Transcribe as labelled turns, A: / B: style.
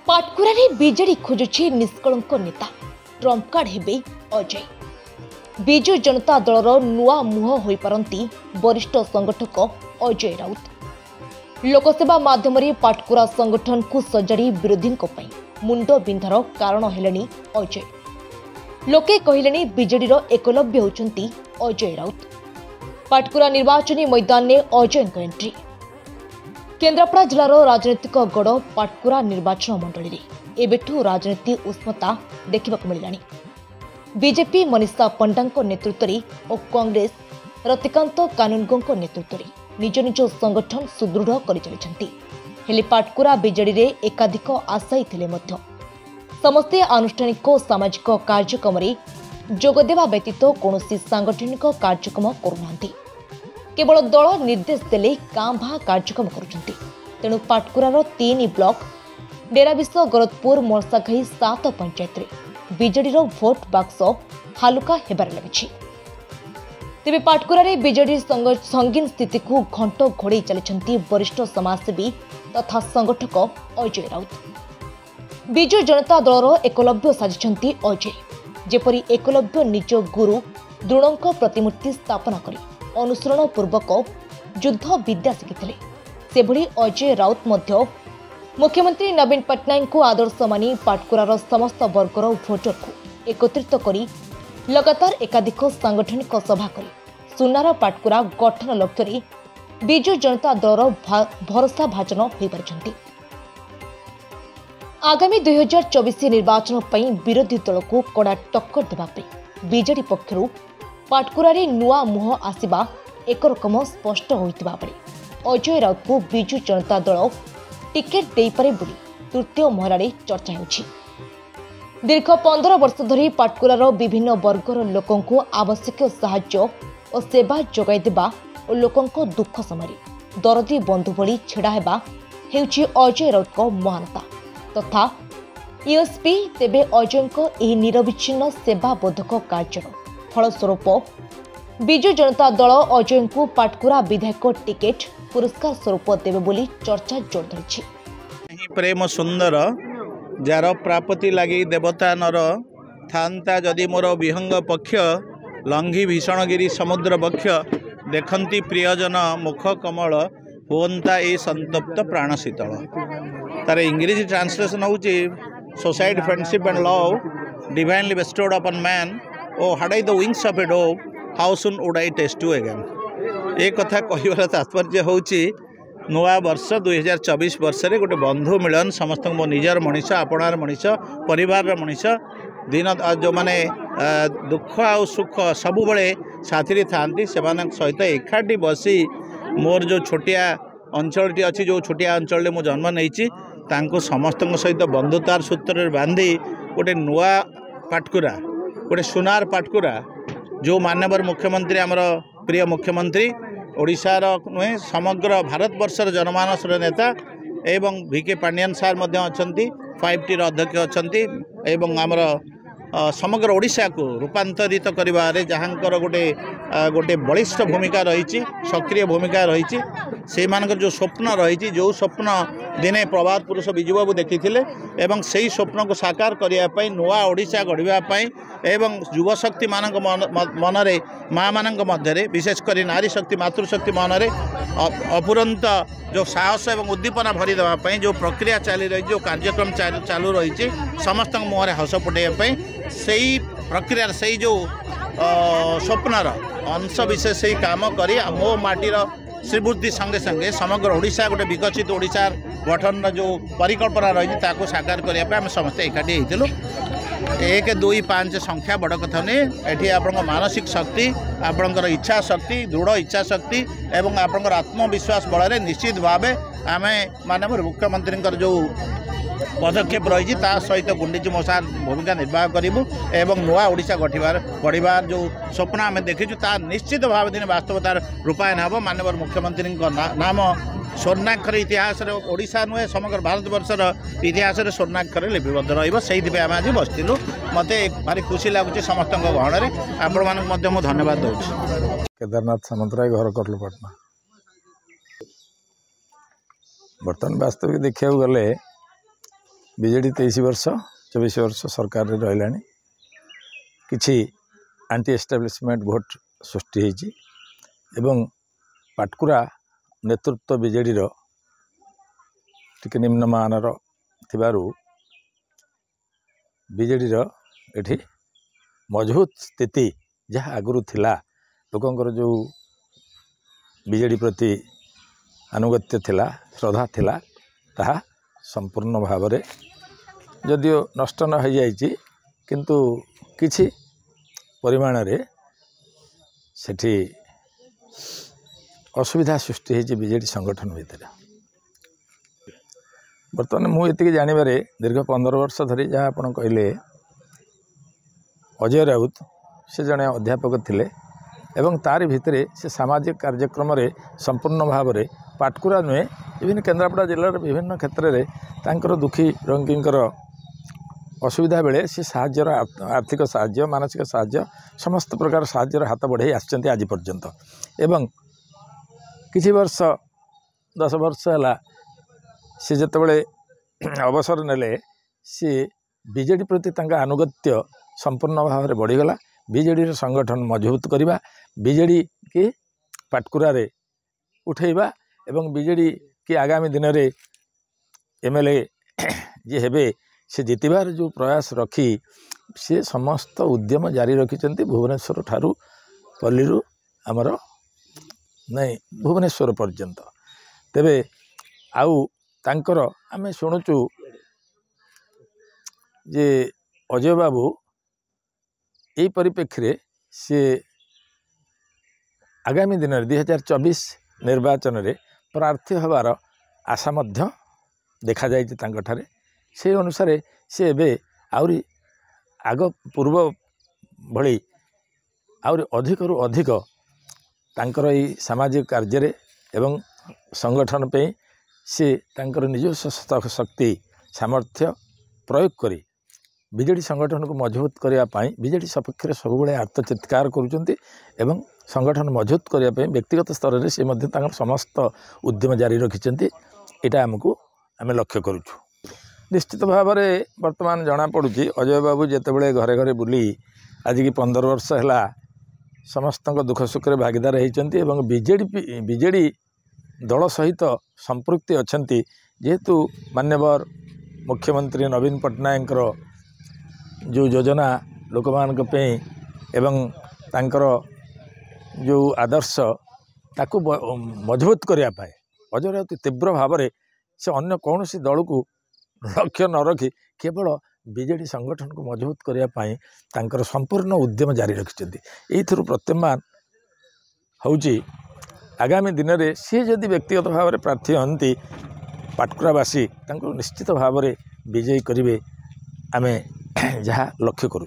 A: पाटकुरारे BJD खोजुछि निष्कलंक नेता Trump card हेबे अजय। विजु जनता दलर नुआ मुह होई पारंती वरिष्ठ संगठक अजय राउत। लोकसेवा माध्यम पाटकुरा संगठन को सजाड़ी विरोधी मुंड बिंधार कारण हेलेनी अजय। लोके कहलेनी बीजेडी एकलव्य होउछंती अजय राउत। पाटकुरा निर्वाचनी मैदान में अजय एंट्री। केन्द्रापड़ा जिलार राजनैतिक गड़ पाटकुरा निर्वाचन मंडली में एबेठू राजनीति उष्मता देखा मिलानी। बीजेपी मनीषा पंडा नेतृत्व और कांग्रेस रतिकांत कानूनगो नेतृत्व में निज निज संगठन सुदृढ़ कर चली। हेले पाटकुरा बीजेडी रे एकाधिक आशायी थिले मध्य समस्ते आनुष्ठानिक सामाजिक कार्यक्रम जोगदेवा व्यतीत कौन सांगठनिक कार्यक्रम करूना। केवल दल निर्देश देले कां भा कार्यक्रम करुछंती। तेणु पाटकुरार 3 ब्लॉक डेराविश गरदपुर मलसाघाई 7 पंचायत रे बीजेडीर भोट बाक्स हालुका हेबार लगी। तेबे पाटकुरारे बीजेडी संगीन स्थिति को घंट घोड़े चली वरिष्ठ समाजसेवी तथा संगठक अजय राउत। विजु जनता दलर एकलव्य साजिछंती अजय। जेपरी एकलव्य निज गुरु द्रोणों प्रतिमूर्ति स्थापना करी अनुसरण पूर्वक युद्ध विद्या शिखिथिले। सेभली अजय राउत मध्य मुख्यमंत्री नवीन पट्टनायक को आदर्श मानी पाटकुरार समस्त वर्गर भोटर को एकत्रित करी लगातार एकाधिक सांगठनिक सभा करी सुनार पाटकुरा गठन लक्ष्य विजु जनता दलर भरोसा भाजन हो पारिछंती। आगामी 2024 निर्वाचन पई विरोधी दल को कड़ा टक्कर देवा बीजेडी पक्षरु पाटकुरारे नुआ मुह आसिबा एक रकम स्पष्ट होइतिबा बेले अजय राउत को विजु जनता दल टिकेट दे पारे बोली तृतीय महलारे चर्चा होछि। दीर्घ 15 वर्ष धरी पाटकुरार विभिन्न वर्गर लोकों को आवश्यक साहाय्य और सेवा जोगाई देबा और लोकों को दुख समय दरदी बंधु भली छेड़ा हेबा हेउछि अजय राउत को महानता तथा यूएसपी। तेबे अजय को एही निरविच्छिन्न सेवा बोधक कार्यर फलस्वरूप विजु जनता दल अजय को पाटकुरा विधायक टिकेट पुरस्कार स्वरूप देवे बोली चर्चा जोर धरी।
B: प्रेम सुंदर जार प्राप्ति लगी देवता नर थांता जदि मोर विहंग पक्ष लंघी भीषणगिरी समुद्र बक्ष देखती प्रियजन मुख कमल होता ए संतप्त प्राण शीतल। तार इंग्लिश ट्रांसलेशन हूँ society friendship and love divinely bestowed upon man oh had I the wings of a dove how soon would I taste you again. ये कथा कहबार तात्पर्य हूँ नुआ वर्ष 2024 वर्ष रे गोटे बंधु मिलन समस्त मो निजर मनीष आपणार मनीष परिवार मनीष दिन जो माने दुख आ सुख सबु बड़े साथी था सहित एकाठी बसी मोर जो छोटिया अंचलटी अच्छी जो छोटिया अंचल मु जन्म नहीं समस्त सहित बंधुतार सूत्र बांधी गोटे नुआ पाटकुरा गोटे सुनार पाटकुरा जो मानवर मुख्यमंत्री आमर प्रिय मुख्यमंत्री ओडिशार नुहे समग्र भारत वर्षर जनमानस नेता एवं वीके पांडियन सार अच्छा 5T अध्यक्ष अच्छा आमर समग्र ओडिशा को रूपांतरित करिबारे जहाँकर गोटे बलिष्ठ भूमिका रही सक्रिय भूमिका रही से मानकर जो स्वप्न रही जो स्वप्न दिने प्रभात पुरुष विजु बाबू देखी एवं से ही स्वप्न को साकार करने नुआ ओडिशा गढ़ापी एवं युव शक्ति मानक मनरे माँ मानक मध्य विशेषकर नारी शक्ति मातृशक्ति मनरे अपुरंत जो साहस एवं उद्दीपना भरी देवाई जो प्रक्रिया चली रही जो कार्यक्रम चालू रही समस्त मुहरे हस फुटाई से प्रक्रिया से जो स्वप्नर अंश विशेष ही काम करी मो माटीर श्रीबुद्धि संगे संगे समग्र ओडिशा गोटे विकसित ओडिशा गठन जो परिकल्पना रही साकार करने आम समस्त एकाठी होइतिलु। 1 2 5 संख्या बड़ कथा नहीं एठी आपन मानसिक शक्ति आपनकर इच्छा शक्ति दृढ़ इच्छा शक्ति एवं आपनकर आत्मविश्वास बल निश्चित भाव आम माननीय मुख्यमंत्री जो पदक्षेप रही सहित गुंडीची मशा भूमिका निर्वाह करूँ एवं नुआ ओडिशा गढ़ार जो स्वप्न आम देखीचु ता निश्चित भाव दिन वास्तवतार रूपायन हम माननीय मुख्यमंत्री नाम स्वर्णाक्षर इतिहास ओडिशा नुहे समग्र भारत वर्षर इतिहास स्वर्णाक्षर लिपिबद्ध रही आम आज बसलु मत भारी खुशी लगुच समस्त गहन आपण मैं धन्यवाद दूँ।
C: केदारनाथ सामंतराय घर करलुपाटना बर्तमान वास्तविक देखा गले बीजेडी 23 वर्ष 24 वर्ष सरकार रे रहिलानी किछि एंटी एस्टाब्लिशमेंट भोट सृष्टि होइछि एवं पाटकुरा नेतृत्व बीजेडी रो टिके निम्नमानर थिबारु बीजेडी रो एठी मजबूत स्थिति जहाँ आगुरी थिला लोकंकर जो बीजेडी प्रति अनुगत्य थिला श्रद्धा थिला ताहा संपूर्ण भाव में जदियो नष्ट न हो जाइए किंतु किछि परिमाण रे सेठी असुविधा सृष्टि होइछि बीजेडी संगठन भितर बर्तमान मुझे जानवे दीर्घ 15 वर्ष धरी जहाँ आप कहले अजय राउत से जड़े अध्यापक थिले एवं तारि भितर से सामाजिक कार्यक्रम रे संपूर्ण भाव में पाटकुरा नुहे विभिन्न केन्द्रापड़ा जिलार विभिन्न क्षेत्र में तांकर दुखी रंगींकर असुविधा बेले से साहाय्यर आर्थिक साहाय्य मानसिक साहाय्य समस्त प्रकार साहाय्यर हाथ बढ़ाई आसचंती आज पर्यंत एवं किछि वर्ष 10 वर्ष है सी जितेबाला अवसर नेले सी बीजेडी प्रति तांका अनुगत्य संपूर्ण भाव में बढ़ीगला बीजेडी संगठन मजबूत करवा बीजेडी की पाटकुरा रे उठेबा एवं बीजेडी की आगामी दिन में एमएलए जी हेबे से जितबार जो प्रयास रखी सी समस्त उद्यम जारी रखिंट भुवनेश्वर ठारू पल्लीरू आमर नहीं भुवनेश्वर पर्यंत तेबे आउ तांकर आमे शुणुचु जे अजय बाबू यही परिप्रेक्षी सी आगामी दिन 2024 निर्वाचन रे प्रार्थी हबार आशा मध्य देखा जाइछि तांकठारे से अनुसार से एबे आउरी आग पूर्व भली आउरी अधिकरु अधिक तांकर ई सामाजिक कार्य रे एवं संगठन पे से तांकर निजस्व शक्ति सामर्थ्य प्रयोग करी बीजेडी संगठन को मजबूत करने बीजेडी सपक्ष में सब आत्मचित्कार करुँच एवं संगठन मजबूत करने व्यक्तिगत स्तर में से समस्त उद्यम जारी रखिंट यहाँ आमको आम लक्ष्य करुचु निश्चित भाव में वर्तमान जना पड़ुची अजय बाबू जितेबाला घरे घरे बुली आज की 15 वर्ष है समस्त दुख सुख में भागीदार होती बीजेडी दल सहित संपृक्ति अच्छी जेहेतु मान्यवर मुख्यमंत्री नवीन पट्टनायक जो योजना लोक मान एवं तांकर जो आदर्श ताकू मजबूत करने अजय राउत तीव्र भाव में से अन्य कौन सी दल को लक्ष्य न रखी केवल बीजेडी संगठन को मजबूत करने तांकर संपूर्ण उद्यम जारी रखिंट यही प्रत्यमान होची आगामी दिन में सी जदि व्यक्तिगत भाव में प्रार्थी हंती पाटकुरावासी निश्चित भाव में विजयी करेंगे आमे जहाँ लक्ष्य करूँ।